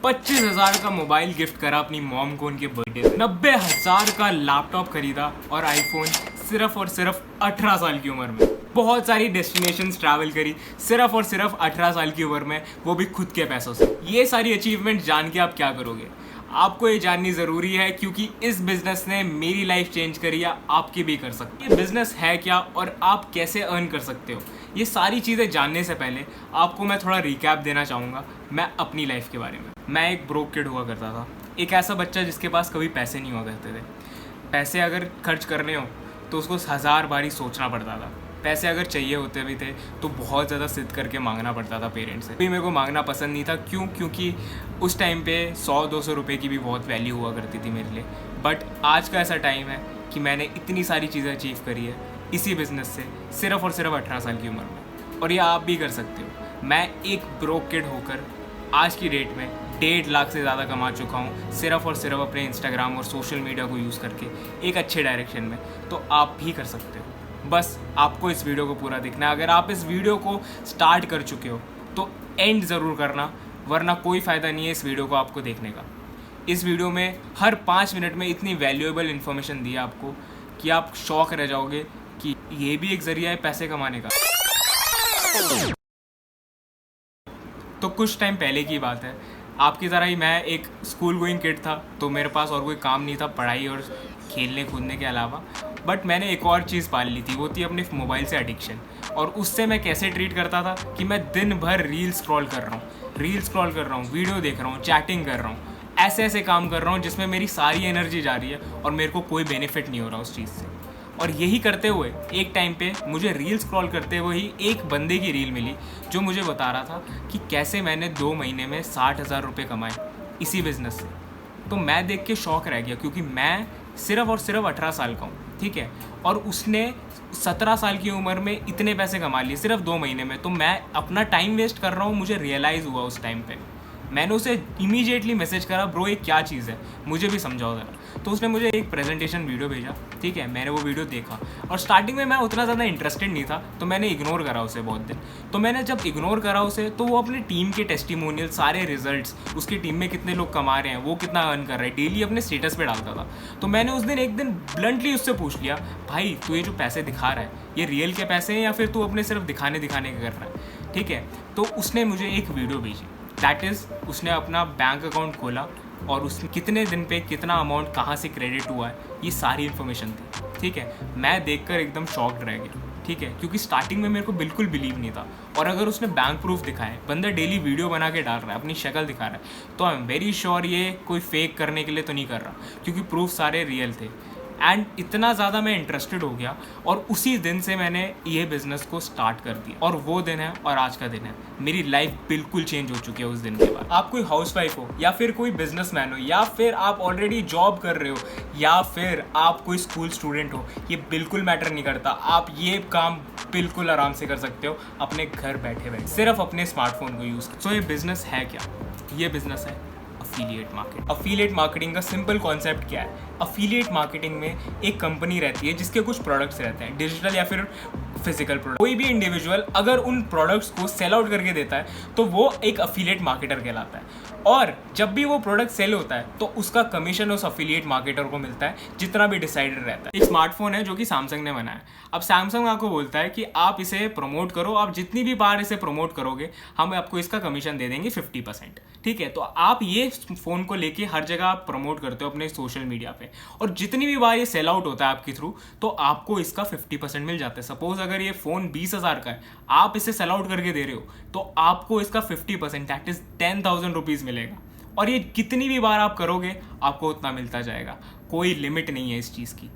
25,000 का mobile gift करा अपनी मॉम को उनके बर्थडे पे। 90,000 का लैपटॉप खरीदा और आईफोन सिर्फ और सिर्फ 18 साल की उम्र में। बहुत सारी डेस्टिनेशंस ट्रैवल करी सिर्फ और सिर्फ 18 साल की उम्र में, वो भी खुद के पैसों से। ये सारी अचीवमेंट जान के आप क्या करोगे? आपको ये जाननी ज़रूरी है, क्योंकि इस बिज़नेस ने मेरी लाइफ चेंज करी है, आपकी भी कर सकती है। ये बिज़नेस है क्या और आप कैसे अर्न कर सकते हो, ये सारी चीज़ें जानने से पहले आपको मैं थोड़ा रिकैप देना चाहूँगा मैं अपनी लाइफ के बारे में। मैं एक ब्रोक किड हुआ करता था, एक ऐसा बच्चा जिसके पास कभी पैसे नहीं हुआ करते थे। पैसे अगर खर्च करने हो तो उसको 1000 बारी सोचना पड़ता था। पैसे अगर चाहिए होते भी थे तो बहुत ज़्यादा जिद करके मांगना पड़ता था पेरेंट्स से। भी मेरे को मांगना पसंद नहीं था। क्योंकि उस टाइम पे 100-200 रुपये की भी बहुत वैल्यू हुआ करती थी मेरे लिए। बट आज का ऐसा टाइम है कि मैंने इतनी सारी चीज़ें अचीव करी है इसी बिज़नेस से, सिर्फ और सिर्फ 18 साल की उम्र में। और ये आप भी कर सकते हो। मैं एक ब्रोक किड होकर आज की डेट में 1.5 लाख से ज़्यादा कमा चुका हूँ, सिर्फ और सिर्फ अपने इंस्टाग्राम और सोशल मीडिया को यूज़ करके एक अच्छे डायरेक्शन में। तो आप भी कर सकते हो। बस आपको इस वीडियो को पूरा देखना है। अगर आप इस वीडियो को स्टार्ट कर चुके हो तो एंड ज़रूर करना, वरना कोई फ़ायदा नहीं है इस वीडियो को आपको देखने का। इस वीडियो में हर 5 मिनट में इतनी वैल्यूएबल इन्फॉर्मेशन दी है आपको कि आप शॉक रह जाओगे कि ये भी एक ज़रिया है पैसे कमाने का। तो कुछ टाइम पहले की बात है, आपकी तरह ही मैं एक स्कूल गोइंग किड था, तो मेरे पास और कोई काम नहीं था पढ़ाई और खेलने कूदने के अलावा। बट मैंने एक और चीज़ पाल ली थी, वो थी अपने मोबाइल से एडिक्शन। और उससे मैं कैसे ट्रीट करता था कि मैं दिन भर रील स्क्रॉल कर रहा हूँ, वीडियो देख रहा हूँ, चैटिंग कर रहा हूँ, ऐसे ऐसे काम कर रहा हूँ जिसमें मेरी सारी एनर्जी जा रही है और मेरे को कोई बेनिफिट नहीं हो रहा उस चीज़ से। और यही करते हुए एक टाइम पे मुझे रील स्क्रॉल करते हुए ही एक बंदे की रील मिली जो मुझे बता रहा था कि कैसे मैंने 2 महीने में 60,000 रुपये कमाए इसी बिज़नेस से। तो मैं देख के शौक रह गया, क्योंकि मैं सिर्फ और सिर्फ 18 साल का हूँ, ठीक है, और उसने 17 साल की उम्र में इतने पैसे कमा लिए सिर्फ 2 महीने में। तो मैं अपना टाइम वेस्ट कर रहा हूँ, मुझे रियलाइज़ हुआ उस टाइम पे। मैंने उसे इमीडिएटली मैसेज करा, ब्रो ये क्या चीज़ है, मुझे भी समझाओ ज़रा। तो उसने मुझे एक प्रेजेंटेशन वीडियो भेजा, ठीक है, मैंने वो वीडियो देखा। और स्टार्टिंग में मैं उतना ज़्यादा इंटरेस्टेड नहीं था, तो मैंने इग्नोर करा उसे बहुत दिन। तो मैंने जब इग्नोर करा उसे, तो वो अपनी टीम के टेस्टिमोनियल, सारे रिजल्ट्स, उसकी टीम में कितने लोग कमा रहे हैं, वो कितना अर्न कर रहे हैं, डेली अपने स्टेटस पे डालता था। तो मैंने उस दिन एक दिन ब्लंटली उससे पूछ लिया, भाई तू ये जो पैसे दिखा रहा है, ये रियल के पैसे हैं या फिर तू अपने सिर्फ दिखाने के कर रहा है, ठीक है। तो उसने मुझे एक वीडियो भेजी, दैट इज़ उसने अपना बैंक अकाउंट खोला और उसमें कितने दिन पे कितना अमाउंट कहाँ से क्रेडिट हुआ है, ये सारी इन्फॉर्मेशन थी, ठीक है। मैं देखकर एकदम शॉक्ड रह गया, ठीक है, क्योंकि स्टार्टिंग में मेरे को बिल्कुल बिलीव नहीं था। और अगर उसने बैंक प्रूफ दिखाए, बंदा डेली वीडियो बना के डाल रहा है, अपनी शक्ल दिखा रहा है, तो आई एम वेरी श्योर ये कोई फेक करने के लिए तो नहीं कर रहा, क्योंकि प्रूफ सारे रियल थे। एंड इतना ज़्यादा मैं इंटरेस्टेड हो गया और उसी दिन से मैंने ये बिज़नेस को स्टार्ट कर दिया। और वो दिन है और आज का दिन है, मेरी लाइफ बिल्कुल चेंज हो चुकी है उस दिन के बाद। आप कोई हाउसवाइफ हो या फिर कोई बिजनेसमैन हो या फिर आप ऑलरेडी जॉब कर रहे हो या फिर आप कोई स्कूल स्टूडेंट हो, ये बिल्कुल मैटर नहीं करता। आप ये काम बिल्कुल आराम से कर सकते हो अपने घर बैठे बैठे, सिर्फ अपने स्मार्टफोन को यूज़। सो ये बिज़नेस है क्या? ये बिज़नेस है अफिलिएट मार्केट। अफिलिएट मार्केटिंग का सिंपल कॉन्सेप्ट क्या है? अफिलिएट मार्केटिंग में एक कंपनी रहती है जिसके कुछ प्रोडक्ट्स रहते हैं, डिजिटल या फिर फिजिकल प्रोडक्ट। कोई भी इंडिविजुअल अगर उन प्रोडक्ट्स को सेल आउट करके देता है तो वो एक अफिलिएट मार्केटर कहलाता है। और जब भी वो प्रोडक्ट सेल होता है तो उसका कमीशन उस अफिलिएट मार्केटर को मिलता है, जितना भी डिसाइडेड रहता है। एक स्मार्टफोन है जो कि सैमसंग ने बनाया। अब सैमसंग आपको बोलता है कि आप इसे प्रमोट करो, आप जितनी भी बार इसे प्रमोट करोगे हम आपको इसका कमीशन दे देंगे 50%, ठीक है। तो आप ये फ़ोन को लेके हर जगह आप प्रमोट करते हो अपने सोशल मीडिया पे, और जितनी भी बार ये सेल आउट होता है आपके थ्रू, तो आपको इसका 50% मिल जाता है। सपोज अगर ये फ़ोन 20,000 का है, आप इसे सेल आउट करके दे रहे हो, तो आपको इसका 50% दैट इज़ 10,000 रुपीज़ मिलेगा। और ये कितनी भी बार आप करोगे आपको उतना मिलता जाएगा, कोई लिमिट नहीं है इस चीज़ की।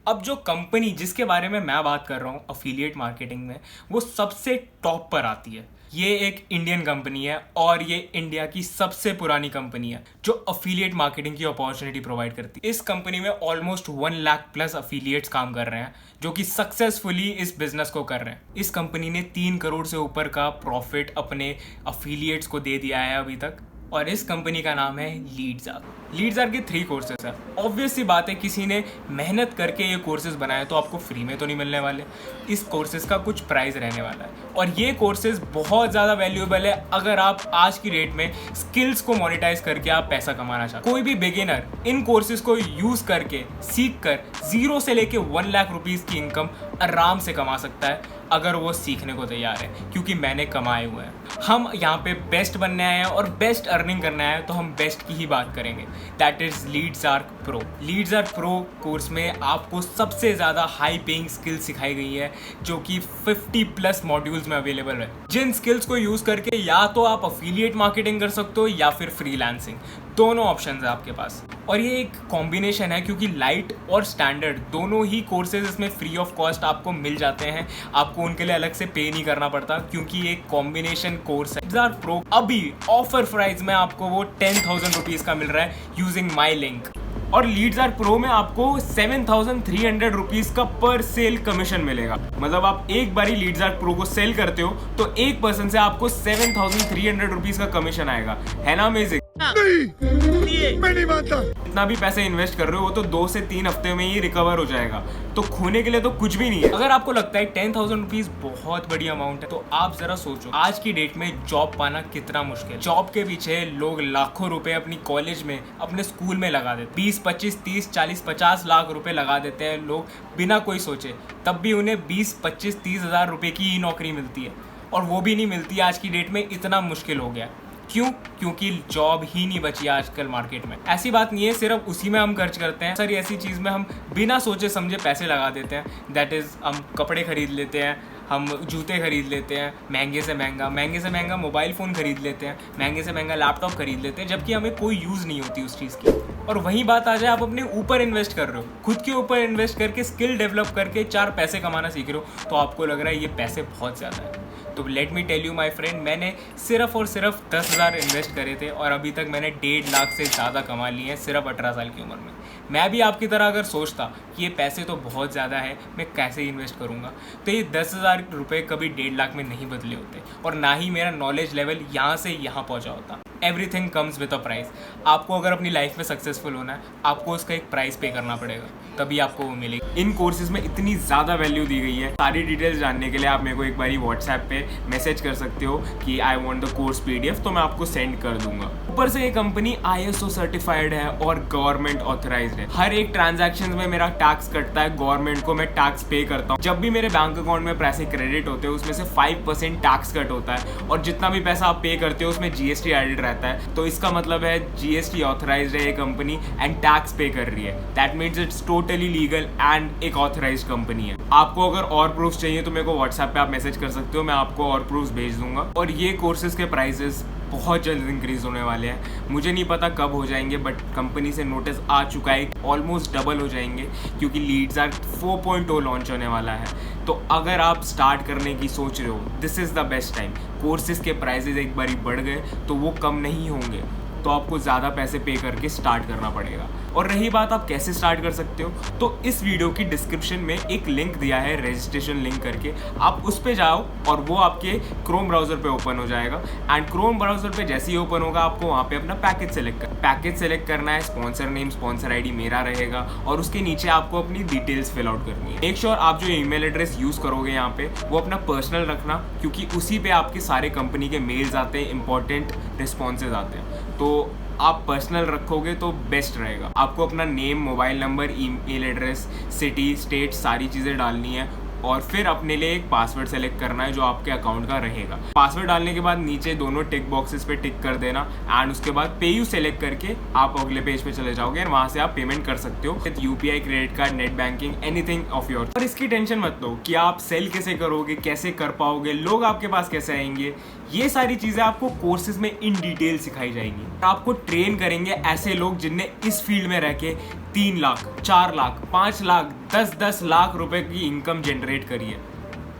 अब जो कंपनी जिसके बारे में मैं बात कर रहा हूँ अफिलिएट मार्केटिंग में, वो सबसे टॉप पर आती है। ये एक इंडियन कंपनी है और ये इंडिया की सबसे पुरानी कंपनी है जो अफिलिएट मार्केटिंग की अपॉर्चुनिटी प्रोवाइड करती है। इस कंपनी में ऑलमोस्ट 1 लाख प्लस अफिलिएट्स काम कर रहे हैं जो कि सक्सेसफुली इस बिजनेस को कर रहे हैं। इस कंपनी ने 3 करोड़ से ऊपर का प्रॉफिट अपने अफिलिएट्स को दे दिया है अभी तक, और इस कंपनी का नाम है लीड्सआर्क। लीड्सआर्क के 3 कोर्सेज है। ऑब्वियस सी बात है, किसी ने मेहनत करके ये कोर्सेज बनाए तो आपको फ्री में तो नहीं मिलने वाले। इस कोर्सेज का कुछ प्राइस रहने वाला है और ये कोर्सेज बहुत ज़्यादा वैल्यूएबल है अगर आप आज की डेट में स्किल्स को मोनेटाइज करके आप पैसा कमाना चाहते। कोई भी बिगिनर इन कोर्सेज को यूज़ करके सीख कर 0 से लेके 1 लाख रुपीज़ की इनकम आराम से कमा सकता है अगर वो सीखने को तैयार है, क्योंकि मैंने कमाए हुए हैं। हम यहाँ पे बेस्ट बनने आए हैं और बेस्ट अर्निंग करना है तो हम बेस्ट की ही बात करेंगे, that is Leadsark pro. Leadsark pro course में आपको सबसे ज़्यादा हाई पेइंग स्किल्स सिखाई गई है जो कि 50+ मॉड्यूल्स में अवेलेबल है, जिन स्किल्स को यूज़ करके या तो आप अफिलिएट मार्केटिंग कर सकते हो या फिर फ्रीलांसिंग, दोनों ऑप्शंस है आपके पास। और ये एक कॉम्बिनेशन है क्योंकि लाइट और स्टैंडर्ड दोनों ही कोर्सेज इसमें फ्री ऑफ कॉस्ट आपको मिल जाते हैं, आपको उनके लिए अलग से पे नहीं करना पड़ता क्योंकि ये कॉम्बिनेशन कोर्स है। लीड्सआर्क प्रो अभी ऑफर प्राइस में आपको वो 10,000 रुपीज़ का मिल रहा है यूजिंग माई लिंक। और लीड्सआर्क प्रो में आपको 7,300 रुपीज़ का पर सेल कमीशन मिलेगा। मतलब आप एक बारी लीड्सआर्क प्रो को सेल करते हो तो एक पर्सन से आपको 7,300 रुपीज़ का कमीशन आएगा। है ना अमेजिंग? नहीं, मैं नहीं मानता। इतना भी पैसे इन्वेस्ट कर रहे हो वो तो 2 से 3 हफ्ते में ही रिकवर हो जाएगा, तो खोने के लिए तो कुछ भी नहीं है। अगर आपको लगता है 10,000 रुपीज़ बहुत बड़ी अमाउंट है तो आप जरा सोचो आज की डेट में जॉब पाना कितना मुश्किल है। जॉब के पीछे लोग लाखों रुपए अपनी कॉलेज में, अपने स्कूल में लगा देते, 20, 25, 30, 40, 50 लाख रुपए लगा देते हैं लोग बिना कोई सोचे, तब भी उन्हें 20, 25, 30 हज़ार रुपए की ही नौकरी मिलती है और वो भी नहीं मिलती आज की डेट में। इतना मुश्किल हो गया क्यों? क्योंकि जॉब ही नहीं बची आजकल मार्केट में। ऐसी बात नहीं है सिर्फ उसी में हम खर्च करते हैं, सारी ऐसी चीज़ में हम बिना सोचे समझे पैसे लगा देते हैं। दैट इज़ हम कपड़े खरीद लेते हैं, हम जूते खरीद लेते हैं, महंगे से महंगा मोबाइल फ़ोन खरीद लेते हैं, महंगे से महंगा लैपटॉप खरीद लेते हैं, जबकि हमें कोई यूज़ नहीं होती उस चीज़ की। और वही बात आ जाए आप अपने ऊपर इन्वेस्ट कर रहे हो, खुद के ऊपर इन्वेस्ट करके स्किल डेवलप करके 4 पैसे कमाना सीख रहे हो तो आपको लग रहा है ये पैसे बहुत ज़्यादा है। तो let me tell you my friend, मैंने सिर्फ और सिर्फ 10,000 इन्वेस्ट करे थे और अभी तक मैंने 1.5 लाख से ज़्यादा कमा लिए हैं सिर्फ 18 साल की उम्र में। मैं भी आपकी तरह अगर सोचता कि ये पैसे तो बहुत ज़्यादा है, मैं कैसे इन्वेस्ट करूँगा, तो ये 10,000 रुपये कभी 1.5 लाख में नहीं बदले होते और ना ही मेरा नॉलेज लेवल यहाँ से यहाँ पहुँचा होता। Everything comes with a price. आपको अगर अपनी लाइफ में सक्सेसफुल होना है आपको उसका एक प्राइस पे करना पड़ेगा, तभी आपको वो मिलेगी। इन कोर्सेज में इतनी ज़्यादा वैल्यू दी गई है। सारी डिटेल्स जानने के लिए आप मेरे को एक बारी व्हाट्सएप पे मैसेज कर सकते हो कि I want the course PDF, तो मैं आपको सेंड कर दूंगा। ऊपर से ये कंपनी ISO सर्टिफाइड है और गवर्नमेंट ऑथराइज्ड है। हर एक ट्रांजैक्शन में मेरा टैक्स कटता है, गवर्नमेंट को मैं टैक्स पे करता हूँ। जब भी मेरे बैंक अकाउंट में पैसे क्रेडिट होते हैं उसमें से 5% टैक्स कट होता है और जितना भी पैसा आप पे करते हो उसमें GST एडेड रहता है। तो इसका मतलब है GST ऑथराइज्ड है ये कंपनी एंड टैक्स पे कर रही है। That means it's totally legal and एक ऑथराइज्ड कंपनी है। आपको अगर और प्रूफ्स चाहिए तो मेरे को व्हाट्सएप पे आप मैसेज कर सकते हो, मैं आपको और प्रूफ्स भेज दूंगा। और ये कोर्सेज के प्राइसेस बहुत जल्द इंक्रीज होने वाले हैं, मुझे नहीं पता कब हो जाएंगे बट कंपनी से नोटिस आ चुका है, ऑलमोस्ट डबल हो जाएंगे क्योंकि लीड्सआर्क 4.0 लॉन्च होने वाला है। तो अगर आप स्टार्ट करने की सोच रहे हो, this is the best time. Courses के प्राइसेस एक बारी बढ़ गए तो वो कम नहीं होंगे, तो आपको ज़्यादा पैसे पे करके स्टार्ट करना पड़ेगा। और रही बात आप कैसे स्टार्ट कर सकते हो, तो इस वीडियो की डिस्क्रिप्शन में एक लिंक दिया है, रजिस्ट्रेशन लिंक करके, आप उस पे जाओ और वो आपके क्रोम ब्राउज़र पे ओपन हो जाएगा। एंड क्रोम ब्राउज़र पे जैसे ही ओपन होगा आपको वहाँ पे अपना पैकेज सेलेक्ट करना है। स्पॉन्सर नेम, स्पॉन्सर ID मेरा रहेगा और उसके नीचे आपको अपनी डिटेल्स फिल आउट करनी है। मेक श्योर आप जो ईमेल एड्रेस यूज़ करोगे यहाँ पे वो अपना पर्सनल रखना, क्योंकि उसी पे आपके सारे कंपनी के मेल्स आते हैं, इंपॉर्टेंट रिस्पॉन्सेज आते हैं, तो आप पर्सनल रखोगे तो बेस्ट रहेगा। आपको अपना name, mobile number, email address, city, state सारी चीज़ें डालनी है और फिर अपने लिए एक पासवर्ड सेलेक्ट करना है जो आपके अकाउंट का रहेगा। पासवर्ड डालने के बाद नीचे दोनों टिक बॉक्सेस पे टिक कर देना एंड उसके बाद पे यू सेलेक्ट करके आप अगले पेज पे चले जाओगे और वहाँ से आप पेमेंट कर सकते हो, UPI, credit card, net banking, anything of your. और इसकी टेंशन मत लो कि आप सेल कैसे करोगे, कैसे कर पाओगे, लोग आपके पास कैसे आएंगे, ये सारी चीज़ें आपको कोर्सेज में इन डिटेल सिखाई जाएंगी। आपको ट्रेन करेंगे ऐसे लोग जिनने इस फील्ड में रह के 3 लाख, 4 लाख, 5 लाख, 10-10 लाख रुपए की इनकम जनरेट करी है।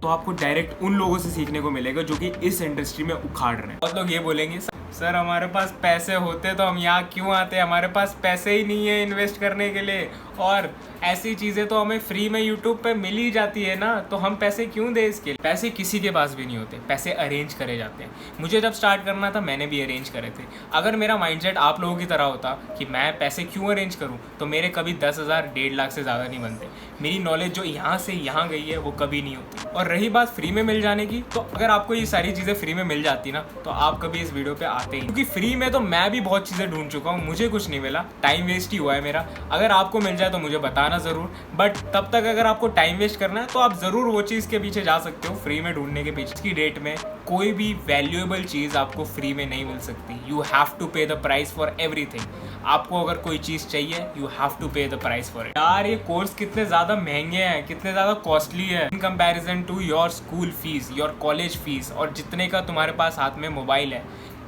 तो आपको डायरेक्ट उन लोगों से सीखने को मिलेगा जो कि इस इंडस्ट्री में उखाड़ रहे हैं। बहुत लोग ये बोलेंगे सर हमारे पास पैसे होते तो हम यहाँ क्यों आते, हमारे पास पैसे ही नहीं है इन्वेस्ट करने के लिए, और ऐसी चीज़ें तो हमें फ्री में यूट्यूब पे मिल ही जाती है ना, तो हम पैसे क्यों दें इसके लिए। पैसे किसी के पास भी नहीं होते, पैसे अरेंज करे जाते हैं। मुझे जब स्टार्ट करना था मैंने भी अरेंज करे थे। अगर मेरा माइंडसेट आप लोगों की तरह होता कि मैं पैसे क्यों अरेंज करूँ, तो मेरे कभी 10,000 1.5 लाख से ज़्यादा नहीं बनते। मेरी नॉलेज जो यहाँ से यहाँ गई है वो कभी नहीं होती। और रही बात फ्री में मिल जाने की, तो अगर आपको ये सारी चीज़ें फ्री में मिल जाती ना, तो आप कभी इस वीडियो पे आते ही, क्योंकि फ्री में तो मैं भी बहुत चीज़ें ढूंढ चुका हूँ, मुझे कुछ नहीं मिला, टाइम वेस्ट ही हुआ है मेरा। अगर आपको मिल जाए तो मुझे बताना ज़रूर, बट तब तक अगर आपको टाइम वेस्ट करना है तो आप ज़रूर वो चीज़ के पीछे जा सकते हो, फ्री में ढूंढने के पीछे। की डेट में कोई भी वैल्यूएबल चीज़ आपको फ्री में नहीं मिल सकती। यू हैव टू पे द प्राइस फॉर एवरीथिंग। आपको अगर कोई चीज़ चाहिए, यू हैव टू पे द प्राइस फॉर इट। यार ये कोर्स कितने ज़्यादा महंगे हैं, कितने ज़्यादा कॉस्टली है in comparison to your school fees, your college fees, और जितने का तुम्हारे पास हाथ में मोबाइल है,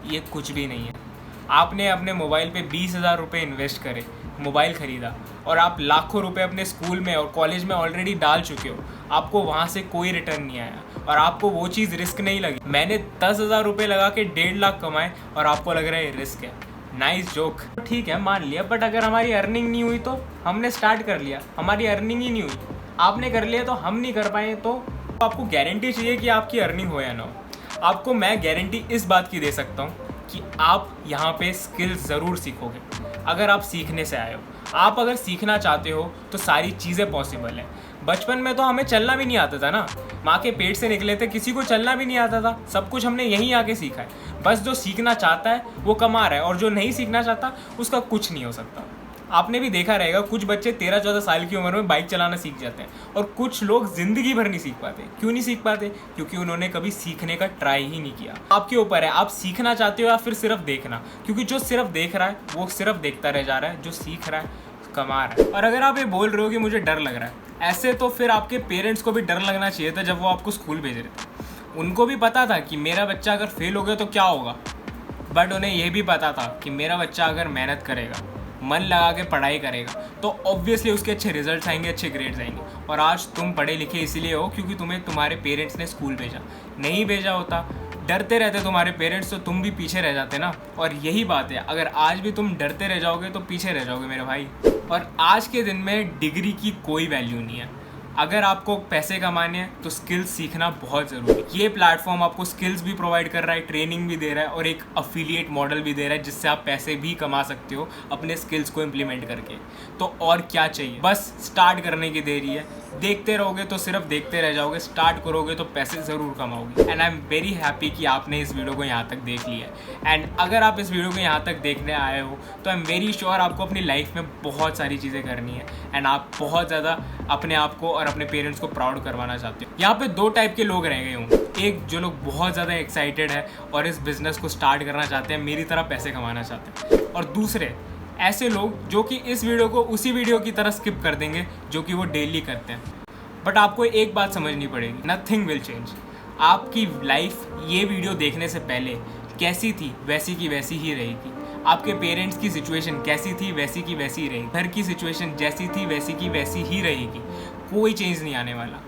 ये कुछ भी नहीं है। आपने अपने मोबाइल पे 20,000 रुपये इन्वेस्ट करे, मोबाइल ख़रीदा, और आप लाखों रुपए अपने स्कूल में और कॉलेज में ऑलरेडी डाल चुके हो, आपको वहाँ से कोई रिटर्न नहीं आया और आपको वो चीज़ रिस्क नहीं लगी। मैंने 10,000 रुपये लगा के 1.5 लाख कमाए और आपको लग रहा है ये रिस्क है। नाइस जोक, ठीक है मान लिया, बट अगर हमारी अर्निंग नहीं हुई तो हमने स्टार्ट कर लिया, हमारी अर्निंग ही नहीं हुई, आपने कर लिया तो हम नहीं कर पाए, तो आपको गारंटी चाहिए कि आपकी अर्निंग हो या ना हो। आपको मैं गारंटी इस बात की दे सकता हूँ कि आप यहाँ पे स्किल्स ज़रूर सीखोगे अगर आप सीखने से आए हो। आप अगर सीखना चाहते हो तो सारी चीज़ें पॉसिबल हैं। बचपन में तो हमें चलना भी नहीं आता था ना, माँ के पेट से निकले थे, किसी को चलना भी नहीं आता था, सब कुछ हमने यहीं आके सीखा है। बस जो सीखना चाहता है वो कमा रहा है, और जो नहीं सीखना चाहता उसका कुछ नहीं हो सकता। आपने भी देखा रहेगा कुछ बच्चे 13-14 साल की उम्र में बाइक चलाना सीख जाते हैं, और कुछ लोग ज़िंदगी भर नहीं सीख पाते। क्यों नहीं सीख पाते? क्योंकि उन्होंने कभी सीखने का ट्राई ही नहीं किया। आपके ऊपर है, आप सीखना चाहते हो या फिर सिर्फ देखना, क्योंकि जो सिर्फ देख रहा है वो सिर्फ देखता रह जा रहा है, जो सीख रहा है कमा रहा है। और अगर आप ये बोल रहे हो कि मुझे डर लग रहा है, ऐसे तो फिर आपके पेरेंट्स को भी डर लगना चाहिए था जब वो आपको स्कूल भेज रहे थे। उनको भी पता था कि मेरा बच्चा अगर फेल हो गया तो क्या होगा, बट उन्हें यह भी पता था कि मेरा बच्चा अगर मेहनत करेगा, मन लगा के पढ़ाई करेगा, तो ऑब्वियसली उसके अच्छे रिजल्ट्स आएंगे, अच्छे ग्रेड्स आएंगे। और आज तुम पढ़े लिखे इसलिए हो क्योंकि तुम्हें तुम्हारे पेरेंट्स ने स्कूल भेजा। नहीं भेजा होता, डरते रहते तुम्हारे पेरेंट्स, तो तुम भी पीछे रह जाते ना। और यही बात है, अगर आज भी तुम डरते रह जाओगे तो पीछे रह जाओगे मेरे भाई। और आज के दिन में डिग्री की कोई वैल्यू नहीं है। अगर आपको पैसे कमाने हैं तो स्किल्स सीखना बहुत ज़रूरी है। ये प्लेटफॉर्म आपको स्किल्स भी प्रोवाइड कर रहा है, ट्रेनिंग भी दे रहा है, और एक अफिलिएट मॉडल भी दे रहा है जिससे आप पैसे भी कमा सकते हो अपने स्किल्स को इम्प्लीमेंट करके। तो और क्या चाहिए, बस स्टार्ट करने की देरी है। देखते रहोगे तो सिर्फ देखते रह जाओगे, स्टार्ट करोगे तो पैसे ज़रूर कमाओगे। And I am very happy कि आपने इस वीडियो को यहाँ तक देख लिया है। एंड अगर आप इस वीडियो को यहाँ तक देखने आए हो तो आई एम वेरी श्योर आपको अपनी लाइफ में बहुत सारी चीज़ें करनी है, एंड आप बहुत ज़्यादा अपने आप को और अपने पेरेंट्स को प्राउड करवाना चाहते हो। यहाँ पे 2 टाइप के लोग रह गए होंगे, एक जो लोग बहुत ज़्यादा एक्साइटेड है और इस बिज़नेस को स्टार्ट करना चाहते हैं, मेरी तरह पैसे कमाना चाहते हैं, और दूसरे ऐसे लोग जो कि इस वीडियो को उसी वीडियो की तरह स्किप कर देंगे जो कि वो डेली करते हैं। बट आपको एक बात समझनी पड़ेगी, नथिंग विल चेंज। आपकी लाइफ ये वीडियो देखने से पहले कैसी थी वैसी की वैसी ही रहेगी। आपके पेरेंट्स की सिचुएशन कैसी थी वैसी की वैसी ही रहेगी। घर की सिचुएशन जैसी थी वैसी की वैसी ही रहेगी, कोई चेंज नहीं आने वाला।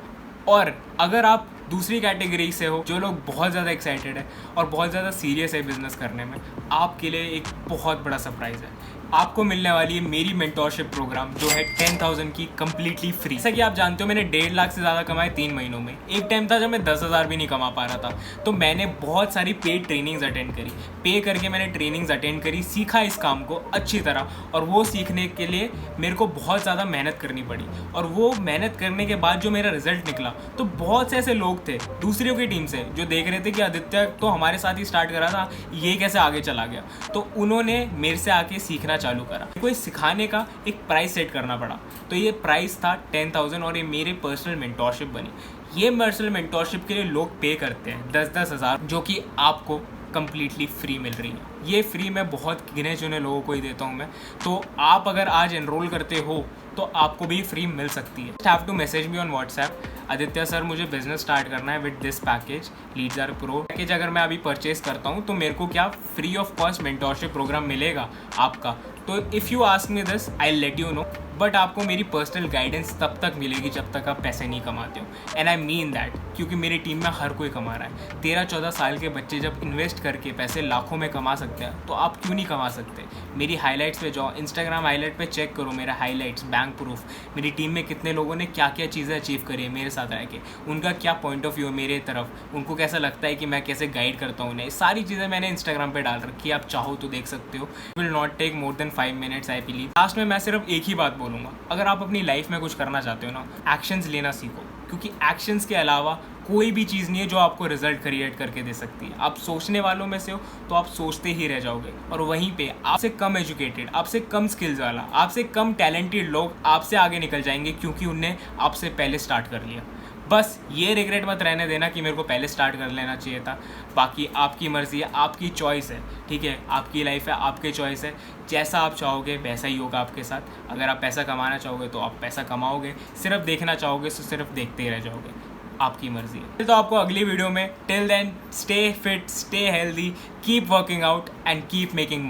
और अगर आप दूसरी कैटेगरी से हो, जो लोग बहुत ज़्यादा एक्साइटेड है और बहुत ज़्यादा सीरियस है बिजनेस करने में, आपके लिए एक बहुत बड़ा सरप्राइज़ है। आपको मिलने वाली है मेरी मेंटोरशिप प्रोग्राम, जो है 10,000 की कम्प्लीटली फ्री। जैसा कि आप जानते हो मैंने 1.5 लाख से ज़्यादा कमाए 3 महीनों में। एक टाइम था जब मैं 10,000 भी नहीं कमा पा रहा था, तो मैंने बहुत सारी पेड ट्रेनिंग्स अटेंड करी। पे करके मैंने ट्रेनिंग्स अटेंड करी, सीखा इस काम को अच्छी तरह, और वो सीखने के लिए मेरे को बहुत ज़्यादा मेहनत करनी पड़ी। और वो मेहनत करने के बाद जो मेरा रिजल्ट निकला, तो बहुत से ऐसे लोग थे दूसरों की टीम से जो देख रहे थे कि आदित्य तो हमारे साथ ही स्टार्ट करा था, ये कैसे आगे चला गया, तो उन्होंने मेरे से आके सीखना चालू करा। कोई सिखाने का एक प्राइस सेट करना पड़ा, तो ये प्राइस था 10,000, और ये मेरे पर्सनल मेंटोरशिप बनी। ये पर्सनल मेंटोरशिप के लिए लोग पे करते हैं 10-10 हज़ार, जो कि आपको कम्प्लीटली फ्री मिल रही है। ये फ्री मैं बहुत गिने चुने लोगों को ही देता हूँ मैं। तो आप अगर आज एनरोल करते हो तो आपको भी फ्री मिल सकती है। Have to message me on WhatsApp, Aditya sir मुझे बिजनेस स्टार्ट करना है with this package, leads are pro package. अगर मैं अभी परचेज करता हूँ तो मेरे को क्या free of cost mentorship programme मिलेगा आपका। तो if you ask me this I let you know, but आपको मेरी पर्सनल गाइडेंस तब तक मिलेगी जब तक आप पैसे नहीं कमाते हो। एंड आई मीन दैट, क्योंकि मेरी टीम में हर कोई कमा रहा है। 13-14 साल के बच्चे जब इन्वेस्ट करके पैसे लाखों में कमा सकते हैं तो आप क्यों नहीं कमा सकते? मेरी हाईलाइट्स पे जाओ, इंस्टाग्राम हाईलाइट पे चेक करो मेरा हाईलाइट्स, बैंक प्रूफ, मेरी टीम में कितने लोगों ने क्या क्या चीज़ें अचीव करी है मेरे साथ रह के, उनका क्या पॉइंट ऑफ व्यू है मेरे तरफ, उनको कैसा लगता है कि मैं कैसे गाइड करता हूँ उन्हें। सारी चीज़ें मैंने इंस्टाग्राम पे डाल रखी है, आप चाहो तो देख सकते हो। Will not take more than 5 minutes I believe. Last में मैं सिर्फ एक ही बात बोलूँगा, अगर आप अपनी लाइफ में कुछ करना चाहते हो ना, एक्शंस लेना सीखो, क्योंकि एक्शंस के अलावा कोई भी चीज़ नहीं है जो आपको रिजल्ट क्रिएट करके दे सकती है। आप सोचने वालों में से हो तो आप सोचते ही रह जाओगे, और वहीं पे आपसे कम एजुकेटेड, आपसे कम स्किल्स वाला, आपसे कम टैलेंटेड लोग आपसे आगे निकल जाएंगे, क्योंकि उनने आपसे पहले स्टार्ट कर लिया। बस ये रिग्रेट मत रहने देना कि मेरे को पहले स्टार्ट कर लेना चाहिए था। बाकी आपकी मर्ज़ी है, आपकी चॉइस है, ठीक है, आपकी लाइफ है, आपके चॉइस है, जैसा आप चाहोगे वैसा ही होगा आपके साथ। अगर आप पैसा कमाना चाहोगे तो आप पैसा कमाओगे, सिर्फ देखना चाहोगे तो सिर्फ देखते ही रह जाओगे, आपकी मर्जी है। तो आपको अगली वीडियो में, till then stay fit, stay healthy, keep working out and keep making money.